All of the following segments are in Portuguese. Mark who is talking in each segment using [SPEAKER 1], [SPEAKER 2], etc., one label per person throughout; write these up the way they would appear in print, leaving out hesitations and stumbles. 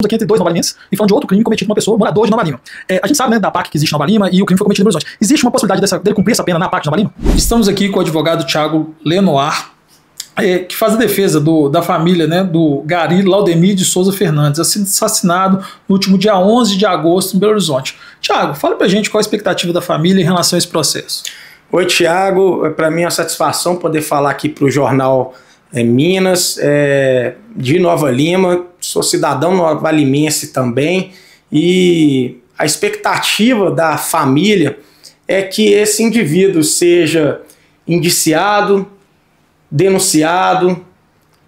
[SPEAKER 1] aqui entre dois nova-limenses e falando de outro crime cometido por uma pessoa, morador de Nova Lima. A gente sabe, né, da PAC que existe em Nova Lima e o crime foi cometido em Belo Horizonte. Existe uma possibilidade dele cumprir essa pena na PAC de Nova Lima?
[SPEAKER 2] Estamos aqui com o advogado Thiago Lenoir, que faz a defesa da família, né, do Gari Laudemir de Souza Fernandes, assassinado no último dia 11 de agosto em Belo Horizonte. Thiago, fala pra gente qual a expectativa da família em relação a esse processo.
[SPEAKER 3] Oi, Thiago. Para mim é uma satisfação poder falar aqui para o jornal Minas, de Nova Lima. Sou cidadão novalimense também e a expectativa da família é que esse indivíduo seja indiciado, denunciado,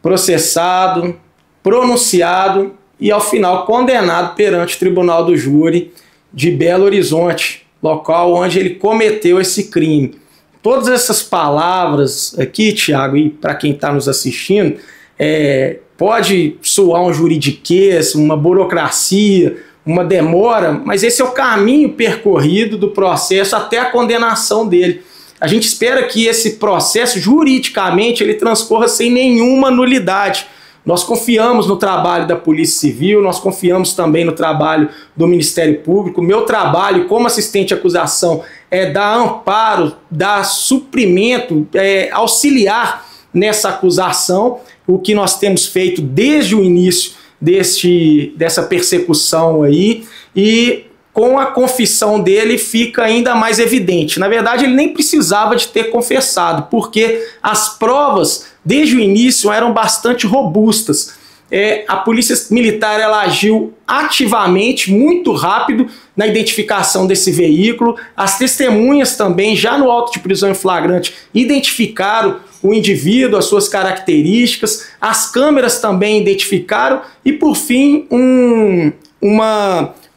[SPEAKER 3] processado, pronunciado e, ao final, condenado perante o Tribunal do Júri de Belo Horizonte, local onde ele cometeu esse crime. Todas essas palavras aqui, Thiago, e para quem está nos assistindo, pode soar um juridiquês, uma burocracia, uma demora, mas esse é o caminho percorrido do processo até a condenação dele. A gente espera que esse processo, juridicamente, ele transcorra sem nenhuma nulidade. Nós confiamos no trabalho da Polícia Civil, nós confiamos também no trabalho do Ministério Público. Meu trabalho como assistente de acusação é dar amparo, dar suprimento, auxiliar nessa acusação, o que nós temos feito desde o início dessa persecução aí, e com a confissão dele fica ainda mais evidente. Na verdade, ele nem precisava de ter confessado, porque as provas, desde o início, eram bastante robustas. A Polícia Militar ela agiu ativamente, muito rápido, na identificação desse veículo. As testemunhas também, já no auto de prisão em flagrante, identificaram o indivíduo, as suas características. As câmeras também identificaram. E, por fim, um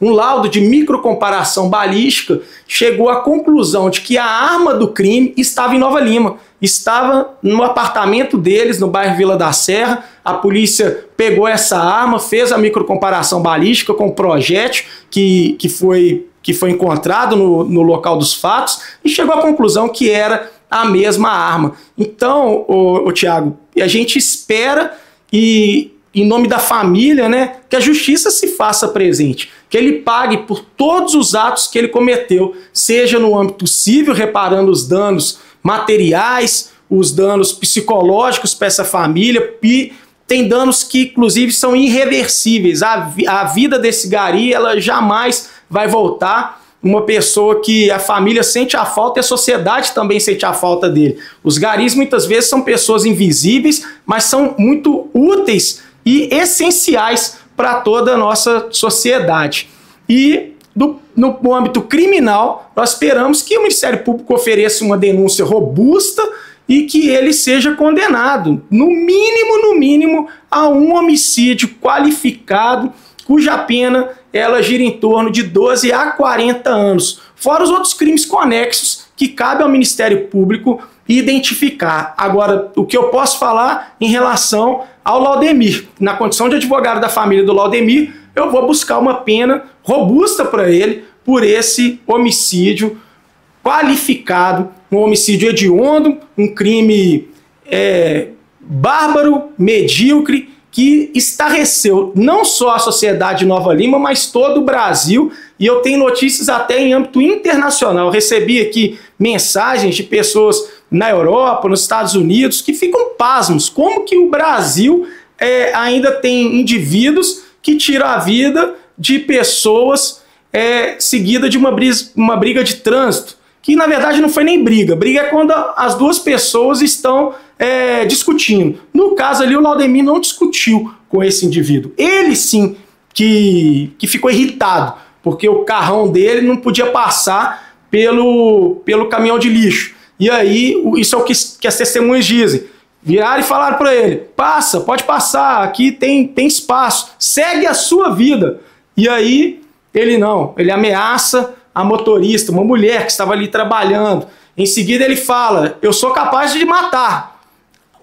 [SPEAKER 3] laudo de microcomparação balística chegou à conclusão de que a arma do crime estava em Nova Lima. Estava no apartamento deles, no bairro Vila da Serra. A polícia pegou essa arma, fez a microcomparação balística com o projétil que foi encontrado no local dos fatos e chegou à conclusão que era a mesma arma. Então, Thiago, a gente espera e, em nome da família, né, que a justiça se faça presente, que ele pague por todos os atos que ele cometeu, seja no âmbito civil, reparando os danos materiais, os danos psicológicos para essa família, e tem danos que, inclusive, são irreversíveis. A vida desse Gari, ela jamais vai voltar. Uma pessoa que a família sente a falta e a sociedade também sente a falta dele. Os Garis, muitas vezes, são pessoas invisíveis, mas são muito úteis e essenciais para toda a nossa sociedade. E no âmbito criminal, nós esperamos que o Ministério Público ofereça uma denúncia robusta e que ele seja condenado, no mínimo, a um homicídio qualificado, cuja pena ela gira em torno de 12 a 40 anos, fora os outros crimes conexos que cabe ao Ministério Público identificar. Agora, o que eu posso falar em relação ao Laudemir, na condição de advogado da família do Laudemir, eu vou buscar uma pena robusta para ele por esse homicídio qualificado, um homicídio hediondo, um crime bárbaro, medíocre, que estarreceu não só a sociedade de Nova Lima, mas todo o Brasil, e eu tenho notícias até em âmbito internacional. Eu recebi aqui mensagens de pessoas na Europa, nos Estados Unidos, que ficam pasmos, como que o Brasil ainda tem indivíduos que tiram a vida de pessoas seguida de uma briga de trânsito, que na verdade não foi nem briga. Briga é quando as duas pessoas estão discutindo. No caso ali, o Laudemir não discutiu com esse indivíduo. Ele sim que ficou irritado, porque o carrão dele não podia passar pelo caminhão de lixo. E aí, isso é o que as testemunhas dizem. Viraram e falaram para ele: passa, pode passar, aqui tem espaço, segue a sua vida. E aí, ele não, ele ameaça a motorista, uma mulher que estava ali trabalhando. Em seguida ele fala: eu sou capaz de matar.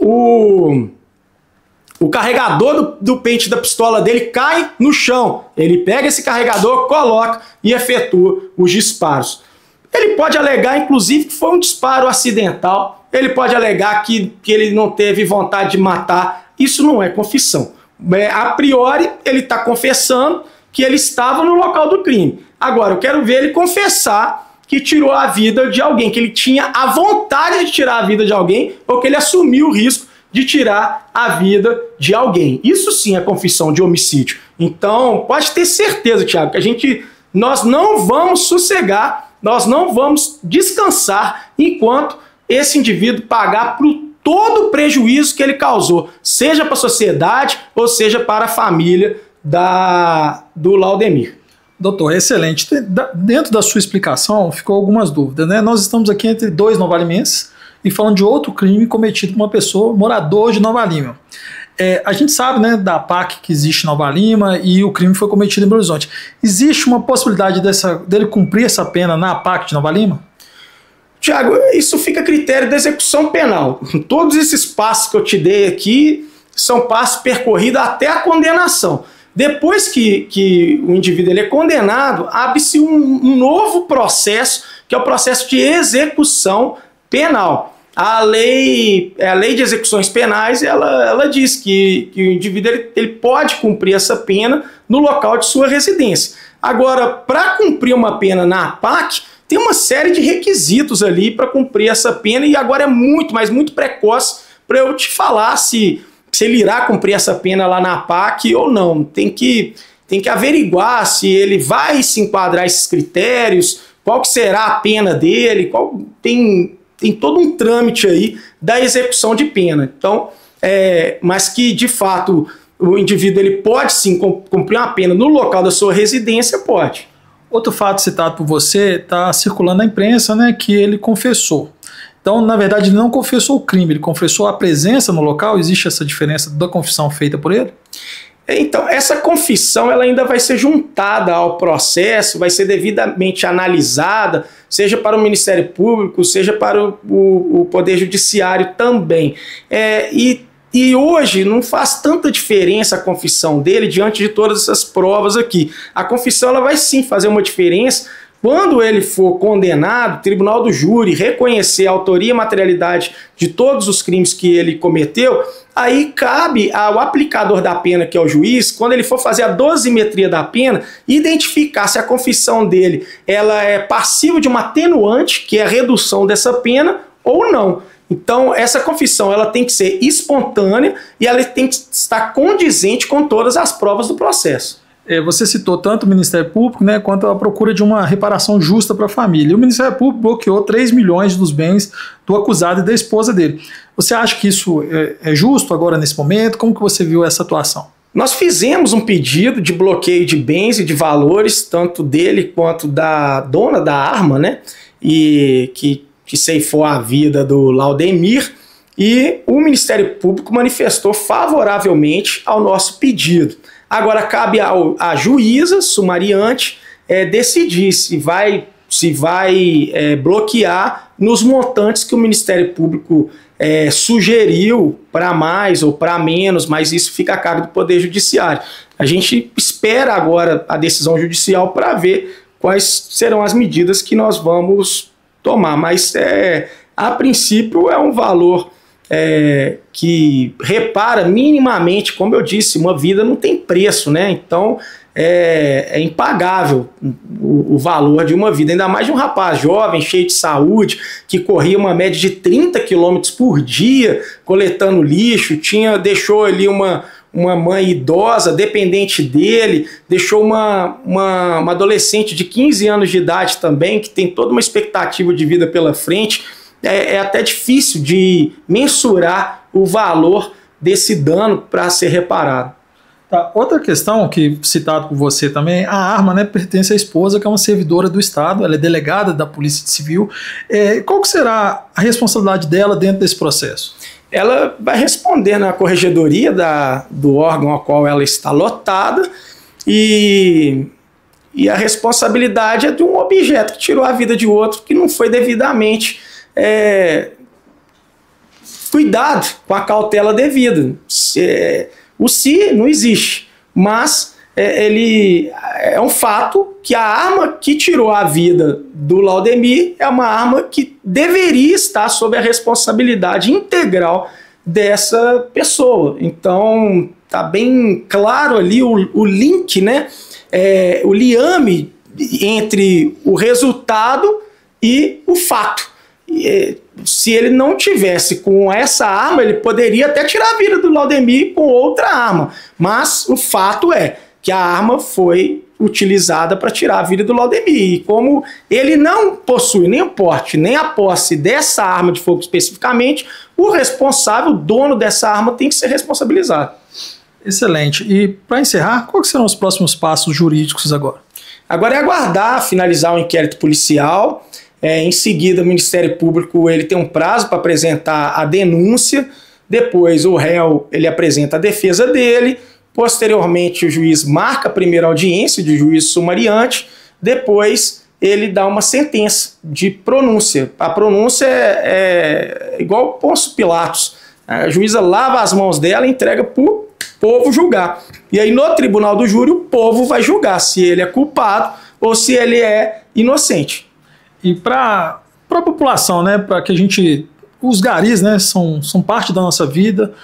[SPEAKER 3] O carregador do pente da pistola dele cai no chão. Ele pega esse carregador, coloca e efetua os disparos. Ele pode alegar, inclusive, que foi um disparo acidental. Ele pode alegar que ele não teve vontade de matar. Isso não é confissão. a priori, ele está confessando que ele estava no local do crime. Agora, eu quero ver ele confessar que tirou a vida de alguém, que ele tinha a vontade de tirar a vida de alguém, ou que ele assumiu o risco de tirar a vida de alguém. Isso sim é confissão de homicídio. Então, pode ter certeza, Thiago, que nós não vamos sossegar, nós não vamos descansar enquanto esse indivíduo pagar por todo o prejuízo que ele causou, seja para a sociedade ou seja para a família do Laudemir.
[SPEAKER 2] Doutor, excelente. Dentro da sua explicação ficou algumas dúvidas, né? Nós estamos aqui entre dois novalimenses e falando de outro crime cometido por uma pessoa, morador de Nova Lima. A gente sabe, né, da PAC que existe em Nova Lima e o crime foi cometido em Belo Horizonte. Existe uma possibilidade dele cumprir essa pena na PAC de Nova Lima?
[SPEAKER 3] Tiago, isso fica a critério da execução penal. Todos esses passos que eu te dei aqui são passos percorridos até a condenação. Depois que o indivíduo ele é condenado, abre-se um novo processo, que é o processo de execução penal. A lei de execuções penais, ela diz que o indivíduo ele pode cumprir essa pena no local de sua residência. Agora, para cumprir uma pena na PAC, tem uma série de requisitos ali para cumprir essa pena e agora é muito, mas muito precoce para eu te falar se ele irá cumprir essa pena lá na PAC ou não. Tem que averiguar se ele vai se enquadrar esses critérios, qual que será a pena dele, tem todo um trâmite aí da execução de pena. Então, mas que de fato o indivíduo ele pode sim cumprir uma pena no local da sua residência, pode.
[SPEAKER 2] Outro fato citado por você está circulando na imprensa, né, que ele confessou. Então, na verdade, ele não confessou o crime, ele confessou a presença no local. Existe essa diferença da confissão feita por ele?
[SPEAKER 3] Então, essa confissão ela ainda vai ser juntada ao processo, vai ser devidamente analisada, seja para o Ministério Público, seja para o Poder Judiciário também. E hoje não faz tanta diferença a confissão dele diante de todas essas provas aqui. A confissão ela vai sim fazer uma diferença. Quando ele for condenado, o tribunal do júri reconhecer a autoria e materialidade de todos os crimes que ele cometeu, aí cabe ao aplicador da pena, que é o juiz, quando ele for fazer a dosimetria da pena, identificar se a confissão dele ela é passível de uma atenuante, que é a redução dessa pena, ou não. Então, essa confissão ela tem que ser espontânea e ela tem que estar condizente com todas as provas do processo.
[SPEAKER 2] Você citou tanto o Ministério Público, né, quanto a procura de uma reparação justa para a família. E o Ministério Público bloqueou 3 milhões dos bens do acusado e da esposa dele. Você acha que isso é justo agora nesse momento? Como que você viu essa atuação?
[SPEAKER 3] Nós fizemos um pedido de bloqueio de bens e de valores, tanto dele quanto da dona da arma, né, e que ceifou a vida do Laudemir, e o Ministério Público manifestou favoravelmente ao nosso pedido. Agora cabe à juíza sumariante decidir se vai bloquear nos montantes que o Ministério Público sugeriu, para mais ou para menos, mas isso fica a cargo do Poder Judiciário. A gente espera agora a decisão judicial para ver quais serão as medidas que nós vamos tomar, mas a princípio é um valor que repara minimamente, como eu disse, uma vida não tem preço, né? Então é impagável o valor de uma vida, ainda mais de um rapaz jovem, cheio de saúde, que corria uma média de 30 km por dia coletando lixo, deixou ali uma mãe idosa, dependente dele, deixou uma adolescente de 15 anos de idade também, que tem toda uma expectativa de vida pela frente. É até difícil de mensurar o valor desse dano para ser reparado.
[SPEAKER 2] Tá. Outra questão que citado por você também, a arma, né, pertence à esposa, que é uma servidora do Estado, ela é delegada da Polícia Civil. Qual que será a responsabilidade dela dentro desse processo?
[SPEAKER 3] Ela vai responder na corregedoria do órgão ao qual ela está lotada e a responsabilidade é de um objeto que tirou a vida de outro, que não foi devidamente cuidado com a cautela devida. O se não existe, mas é um fato que a arma que tirou a vida do Laudemir é uma arma que deveria estar sob a responsabilidade integral dessa pessoa. Então, tá bem claro ali o link, né? O liame entre o resultado e o fato. Se ele não tivesse com essa arma, ele poderia até tirar a vida do Laudemir com outra arma. Mas o fato é que a arma foi utilizada para tirar a vida do Laudemir. E como ele não possui nem o porte, nem a posse dessa arma de fogo especificamente, o responsável, o dono dessa arma, tem que ser responsabilizado.
[SPEAKER 2] Excelente. E para encerrar, quais serão os próximos passos jurídicos agora?
[SPEAKER 3] Agora é aguardar finalizar o inquérito policial. Em seguida, o Ministério Público ele tem um prazo para apresentar a denúncia. Depois, o réu ele apresenta a defesa dele. Posteriormente, o juiz marca a primeira audiência de juízo sumariante. Depois, ele dá uma sentença de pronúncia. A pronúncia é igual Pôncio Pilatos. A juíza lava as mãos dela e entrega para o povo julgar. E aí, no tribunal do júri, o povo vai julgar se ele é culpado ou se ele é inocente.
[SPEAKER 2] E para a população, né, para que a gente... Os garis, né, são parte da nossa vida.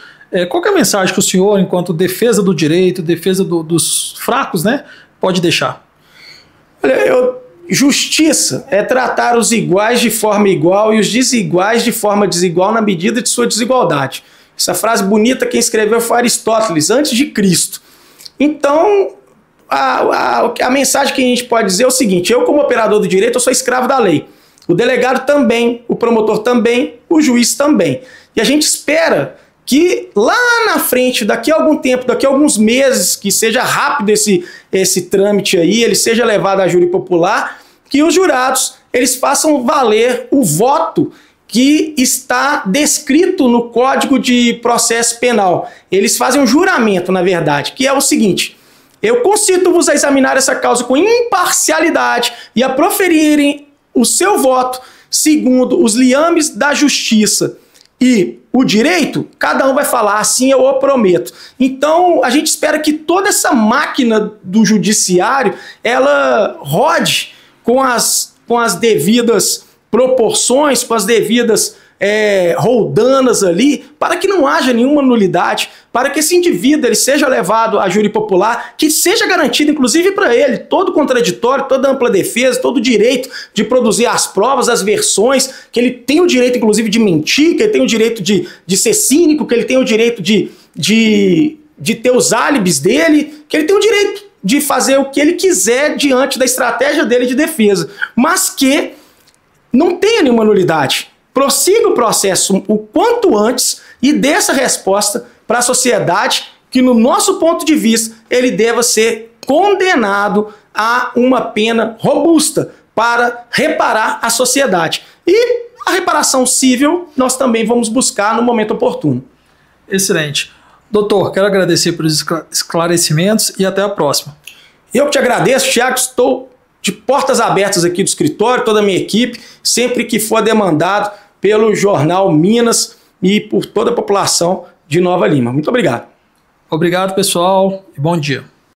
[SPEAKER 2] Qual que é a mensagem que o senhor, enquanto defesa do direito, defesa dos fracos, né, pode deixar?
[SPEAKER 3] Olha, justiça é tratar os iguais de forma igual e os desiguais de forma desigual na medida de sua desigualdade. Essa frase bonita quem escreveu foi Aristóteles, antes de Cristo. Então, a mensagem que a gente pode dizer é o seguinte: eu, como operador do direito, eu sou escravo da lei. O delegado também, o promotor também, o juiz também. E a gente espera que lá na frente, daqui a algum tempo, daqui a alguns meses, que seja rápido esse trâmite aí, ele seja levado a júri popular, que os jurados eles façam valer o voto que está descrito no Código de Processo Penal. Eles fazem um juramento, na verdade, que é o seguinte: eu concito-vos a examinar essa causa com imparcialidade e a proferirem o seu voto segundo os liames da justiça e o direito, cada um vai falar assim, eu o prometo. Então, a gente espera que toda essa máquina do judiciário, ela rode com as devidas proporções, com as devidas roldanas ali, para que não haja nenhuma nulidade, para que esse indivíduo ele seja levado a júri popular, que seja garantido, inclusive para ele, todo contraditório, toda ampla defesa, todo o direito de produzir as provas, as versões, que ele tem o direito, inclusive, de mentir, que ele tem o direito de ser cínico, que ele tem o direito de ter os álibis dele, que ele tem o direito de fazer o que ele quiser diante da estratégia dele de defesa, mas que não tenha nenhuma nulidade. Prossiga o processo o quanto antes e dê essa resposta para a sociedade que, no nosso ponto de vista, ele deva ser condenado a uma pena robusta para reparar a sociedade. E a reparação civil nós também vamos buscar no momento oportuno.
[SPEAKER 2] Excelente. Doutor, quero agradecer pelos esclarecimentos e até a próxima.
[SPEAKER 3] Eu que te agradeço, Thiago, estou de portas abertas aqui do escritório, toda a minha equipe, sempre que for demandado pelo Jornal Minas e por toda a população de Nova Lima. Muito obrigado.
[SPEAKER 2] Obrigado, pessoal, e bom dia.